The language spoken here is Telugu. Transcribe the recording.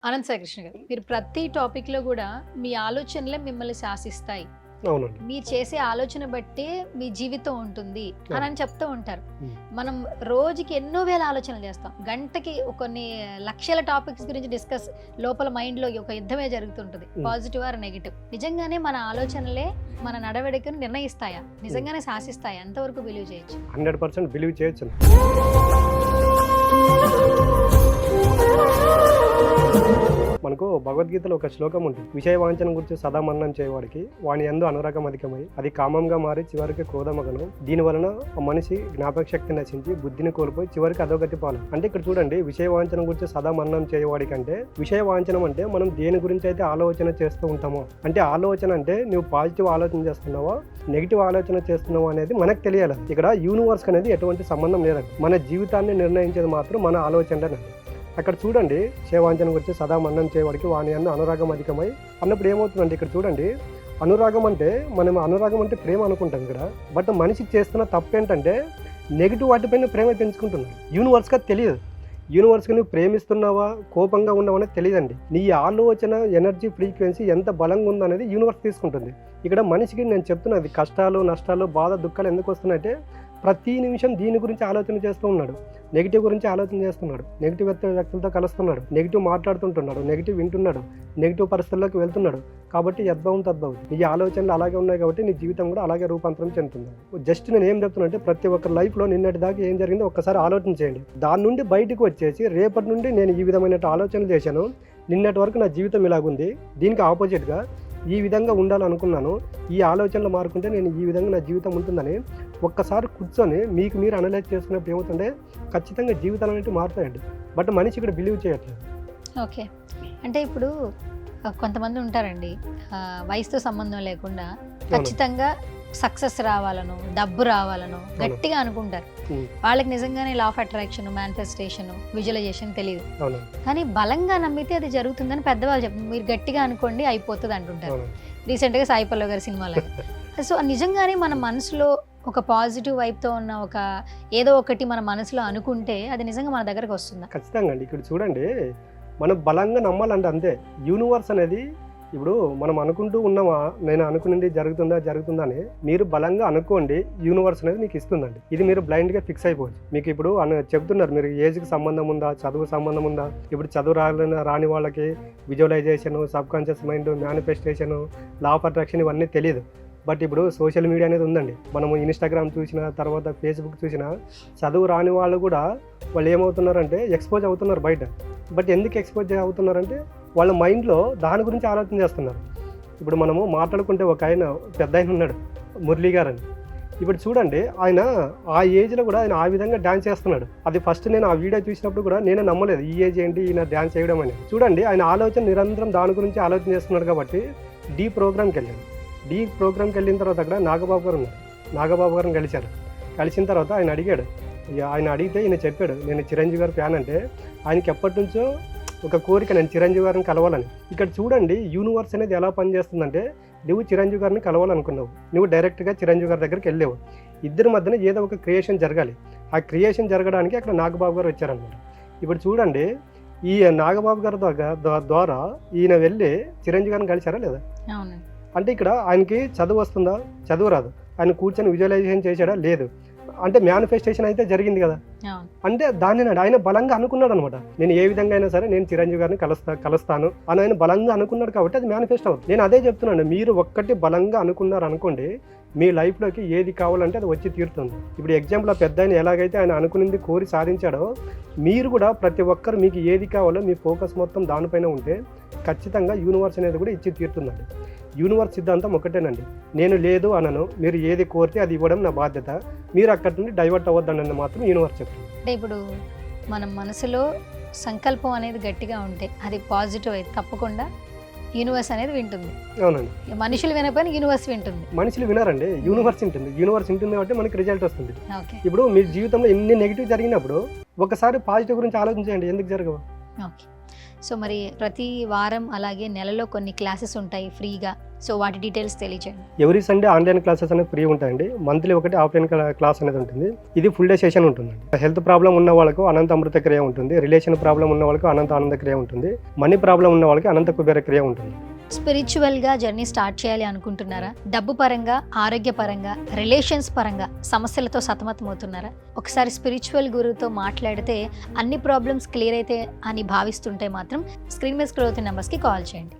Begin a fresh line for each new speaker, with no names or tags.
అనంత్ సాయికృష్ణ గారు, మీరు ప్రతి టాపిక్‌లో గూడా మీ ఆలోచనలే మిమ్మల్ని శాసిస్తాయి.
అవునండి.
మీరు చేసే ఆలోచన బట్టే మీ జీవితం ఉంటుంది
అవును.
అని చెప్తూ ఉంటారు.
హ్మ్.
మనం రోజుకి ఎన్నో వేల ఆలోచనలు చేస్తాం. గంటకి కొన్ని లక్షల టాపిక్స్ గురించి డిస్కస్ లోపల మైండ్‌లో ఒక యుద్ధమే జరుగుతుంటది.
హ్మ్.
Positive or negative. నిజంగానే మన ఆలోచనలే మన నడవడికను నిర్ణయిస్తాయా? నిజంగానే శాసిస్తాయా? ఎంతవరకు బిలీవ్ చేయొచ్చు?
100% బిలీవ్ చేయొచ్చండి. మనకు భగవద్గీతలో ఒక శ్లోకం ఉంటుంది. విషయ వాంఛన గురించి సదా మన్నం చేయవాడికి వాని యందు అనురాగం అధికమై అది కామంగా మారి చివరికి క్రోధమగను. దీని వలన ఆ మనిషి జ్ఞాపక శక్తి నశించి బుద్ధిని కోల్పోయి చివరికి అధోగతి పాలు. అంటే ఇక్కడ చూడండి, విషయ వాంఛన గురించి సదా మన్నం చేయవాడి కంటే విషయ వాంఛనం అంటే మనం దేని గురించి అయితే ఆలోచన చేస్తూ ఉంటామో, అంటే ఆలోచన అంటే నువ్వు పాజిటివ్ ఆలోచన చేస్తున్నావా నెగిటివ్ ఆలోచన చేస్తున్నావా అనేది మనకు తెలియాలి. ఇక్కడ యూనివర్స్ అనేది ఎటువంటి సంబంధం లేదండి. మన జీవితాన్ని నిర్ణయించేది మాత్రం మన ఆలోచనలేనండి. అక్కడ చూడండి, శేవాంచన గురించి సదా మన్నం చేయవాడికి వాని అన్న అనురాగం అధికమై అన్నప్పుడు ఏమవుతుందండి, ఇక్కడ చూడండి, అనురాగం అంటే మనం అనురాగం అంటే ప్రేమ అనుకుంటాం ఇక్కడ. బట్ మనిషి చేస్తున్న తప్పు ఏంటంటే నెగిటివ్ వాటిపైన ప్రేమ పెంచుకుంటున్నాడు. యూనివర్స్గా తెలియదు. యూనివర్స్కి నువ్వు ప్రేమిస్తున్నావా కోపంగా ఉన్నావా అనేది తెలియదండి. నీ ఆలోచన ఎనర్జీ ఫ్రీక్వెన్సీ ఎంత బలంగా ఉందనేది యూనివర్స్ తీసుకుంటుంది. ఇక్కడ మనిషికి నేను చెప్తున్నది కష్టాలు నష్టాలు బాధ దుఃఖాలు ఎందుకు వస్తున్నాయంటే ప్రతి నిమిషం దీని గురించి ఆలోచన చేస్తూ ఉన్నాడు. నెగిటివ్ గురించి ఆలోచన చేస్తున్నాడు, నెగిటివ్ వ్యక్తులతో కలుస్తున్నాడు, నెగిటివ్ మాట్లాడుతుంటున్నాడు, నెగిటివ్ వింటున్నాడు, నెగిటివ్ పరిస్థితుల్లోకి వెళ్తున్నాడు. కాబట్టి యద్భవం తద్భవం. నీ ఆలోచనలు అలాగే ఉన్నాయి కాబట్టి నీ జీవితం కూడా అలాగే రూపాంతరం చెందుతుంది. జస్ట్ నేను ఏం చెప్తున్నా అంటే ప్రతి ఒక్క లైఫ్లో నిన్నటి దాకా ఏం జరిగిందో ఒక్కసారి ఆలోచన చేయండి. దాని నుండి బయటకు వచ్చేసి రేపటి నుండి నేను ఈ విధమైన ఆలోచనలు చేశాను, నిన్నటి వరకు నా జీవితం ఇలాగుంది, దీనికి ఆపోజిట్గా ఈ విధంగా ఉండాలనుకున్నాను, ఈ ఆలోచనలు మారుకుంటే నేను ఈ విధంగా నా జీవితం ఉంటుందని ఒక్కసారి కూర్చొని మీకు మీరు అనలైజ్ చేసుకున్నప్పుడు ఏమవుతుంటే ఖచ్చితంగా జీవితాలు అనేవి మారుతాయండి. బట్ మనిషి ఇక్కడ బిలీవ్ చేయట్లేదు.
ఓకే. అంటే ఇప్పుడు కొంతమంది ఉంటారండి, వయసుతో సంబంధం లేకుండా ఖచ్చితంగా సక్సెస్ రావాలను, డబ్బు రావాలను గట్టిగా అనుకుంటారు. వాళ్ళకి నిజంగానే law of attraction, manifestation, visualisation తెలియదు. కానీ బలంగా నమ్మితే అది జరుగుతుందని పెద్దవాళ్ళు చెప్తారు. మీరు గట్టిగా అనుకోండి అయిపోతుంది అంటుంటారు. రీసెంట్గా సాయి పల్లవి గారి సినిమాలో. సో నిజంగానే మన మనసులో ఒక పాజిటివ్ వైపుతో ఉన్న ఒక ఏదో ఒకటి మన మనసులో అనుకుంటే అది నిజంగా మన దగ్గరకు వస్తుందా?
ఖచ్చితంగా అండి. ఇక్కడ చూడండి, మనం బలంగా నమ్మాలంటే అంతే. యూనివర్స్ అనేది ఇప్పుడు మనం అనుకుంటూ ఉన్నామా, నేను అనుకున్నది జరుగుతుందా అని మీరు బలంగా అనుకోండి, యూనివర్స్ అనేది మీకు ఇస్తుందండి. ఇది మీరు బ్లైండ్గా ఫిక్స్ అయిపోవచ్చు. మీకు ఇప్పుడు చెప్తున్నారు మీరు ఏజ్కి సంబంధం ఉందా, చదువు సంబంధం ఉందా. ఇప్పుడు చదువు రాని వాళ్ళకి visualisation, subconscious mind, manifestation, law of attraction ఇవన్నీ తెలియదు. బట్ ఇప్పుడు సోషల్ మీడియా అనేది ఉందండి. మనము ఇన్స్టాగ్రామ్ చూసిన తర్వాత ఫేస్బుక్ చూసిన చదువు రాని వాళ్ళు కూడా వాళ్ళు ఏమవుతున్నారంటే ఎక్స్పోజ్ అవుతున్నారు బయట. బట్ ఎందుకు ఎక్స్పోజ్ అవుతున్నారంటే వాళ్ళ మైండ్లో దాని గురించి ఆలోచన చేస్తున్నారు. ఇప్పుడు మనము మాట్లాడుకుంటే ఒక ఆయన పెద్ద ఆయన ఉన్నాడు, మురళీ గారు అని. ఇప్పుడు చూడండి, ఆయన ఆ ఏజ్లో కూడా ఆయన ఆ విధంగా డ్యాన్స్ చేస్తున్నాడు. అది ఫస్ట్ నేను ఆ వీడియో చూసినప్పుడు కూడా నేను నమ్మలేదు, ఈ ఏజ్ ఏంటి ఈయన డ్యాన్స్ చేయడం అని. చూడండి, ఆయన ఆలోచన నిరంతరం దాని గురించి ఆలోచన చేస్తున్నాడు కాబట్టి డీ ప్రోగ్రామ్కి వెళ్ళాడు. డీ ప్రోగ్రామ్కి వెళ్ళిన తర్వాత అక్కడ నాగబాబు గారు ఉన్నారు. నాగబాబు గారిని కలిసిన తర్వాత ఆయన అడిగాడు. ఆయన అడిగితే ఈయన చెప్పాడు, నేను చిరంజీవి గారి ఫ్యాన్ అంటే ఆయనకి ఎప్పటి నుంచో ఒక కోరిక, నేను చిరంజీవి గారిని కలవాలని. ఇక్కడ చూడండి, యూనివర్స్ అనేది ఎలా పనిచేస్తుందంటే నువ్వు చిరంజీవి గారిని కలవాలనుకున్నావు, నువ్వు డైరెక్ట్గా చిరంజీవి గారి దగ్గరికి వెళ్ళావు. ఇద్దరి మధ్యన ఏదో ఒక క్రియేషన్ జరగాలి. ఆ క్రియేషన్ జరగడానికి అక్కడ నాగబాబు గారు వచ్చారనమాట. ఇప్పుడు చూడండి, ఈ నాగబాబు గారి ద్వారా ఈయన వెళ్ళి చిరంజీవి గారిని కలిశారా లేదా? అంటే ఇక్కడ ఆయనకి చదువు వస్తుందా? చదువు రాదు. ఆయన కూర్చొని విజువలైజేషన్ చేశాడా? లేదు. అంటే మేనిఫెస్టేషన్ అయితే జరిగింది కదా. అంటే దాన్ని ఆయన బలంగా అనుకున్నాడు అనమాట. నేను ఏ విధంగా అయినా సరే నేను చిరంజీవి గారిని కలుస్తాను అని ఆయన బలంగా అనుకున్నాడు కాబట్టి అది మేనిఫెస్ట్ అవుతుంది. నేను అదే చెప్తున్నాను, మీరు ఒక్కటి బలంగా అనుకున్నారు అనుకోండి, మీ లైఫ్లోకి ఏది కావాలంటే అది వచ్చి తీరుతుంది. ఇప్పుడు ఎగ్జాంపుల్, ఆ పెద్ద ఆయన ఎలాగైతే ఆయన అనుకున్నది కోరి సాధించాడో మీరు కూడా ప్రతి ఒక్కరు మీకు ఏది కావాలో మీ ఫోకస్ మొత్తం దానిపైన ఉంటే ఖచ్చితంగా యూనివర్స్ అనేది కూడా ఇచ్చి తీరుతుందండి. యూనివర్స్ సిద్ధాంతం ఒకటేనండి, నేను లేదు అనను, మీరు ఏది కోరితే అది ఇవ్వడం నా బాధ్యత, మీరు అక్కడి నుండి డైవర్ట్ అవ్వద్దన్నది మాత్రం యూనివర్స్ చెప్తుంది.
అంటే ఇప్పుడు మన మనసులో సంకల్పం అనేది గట్టిగా ఉంటే అది పాజిటివ్ అయితే తప్పకుండా యూనివర్స్ అనేది వింటుంది.
అవునండి.
మనుషులు వినకపోయినా యూనివర్స్ వింటుంది.
మనుషులు వినరండి, యూనివర్స్ వింటుంది. యూనివర్స్ వింటుంది కాబట్టి మనకి రిజల్ట్ వస్తుంది. ఇప్పుడు మీ జీవితంలో ఎన్ని నెగిటివ్ జరిగినప్పుడు ఒకసారి పాజిటివ్ గురించి ఆలోచించండి, ఎందుకు జరగవు?
ఓకే. సో మరి ప్రతి వారం అలాగే నెలలో కొన్ని క్లాసెస్ ఉంటాయి ఫ్రీగా, సో వాటి డీటెయిల్స్ తెలియజేయండి.
ఎవ్రీ సండే ఆన్లైన్ క్లాసెస్ అనేవి ఫ్రీ ఉంటాయండి. మంత్లీ ఒకటి ఆఫ్లైన్ క్లాస్ అనేది ఉంటుంది. ఇది ఫుల్ డే సెషన్ ఉంటుందండి. హెల్త్ ప్రాబ్లం ఉన్న వాళ్ళకు అనంత అమృత క్రియ ఉంటుంది. రిలేషన్ ప్రాబ్లం ఉన్న వాళ్ళకు అనంత ఆనంద క్రియ ఉంటుంది. మనీ ప్రాబ్లం ఉన్న వాళ్ళకి అనంత కుబేర క్రియ ఉంటుంది.
స్పిరిచువల్గా జర్నీ స్టార్ట్ చేయాలి అనుకుంటున్నారా? డబ్బు పరంగా, ఆరోగ్య పరంగా, రిలేషన్స్ పరంగా సమస్యలతో సతమతమవుతున్నారా? ఒకసారి స్పిరిచువల్ గురువుతో మాట్లాడితే అన్ని ప్రాబ్లమ్స్ క్లియర్ అయితే అని భావిస్తుంటే మాత్రం స్క్రీన్ మీద స్క్రోల్ అవుతున్న నెంబర్స్కి కాల్ చేయండి.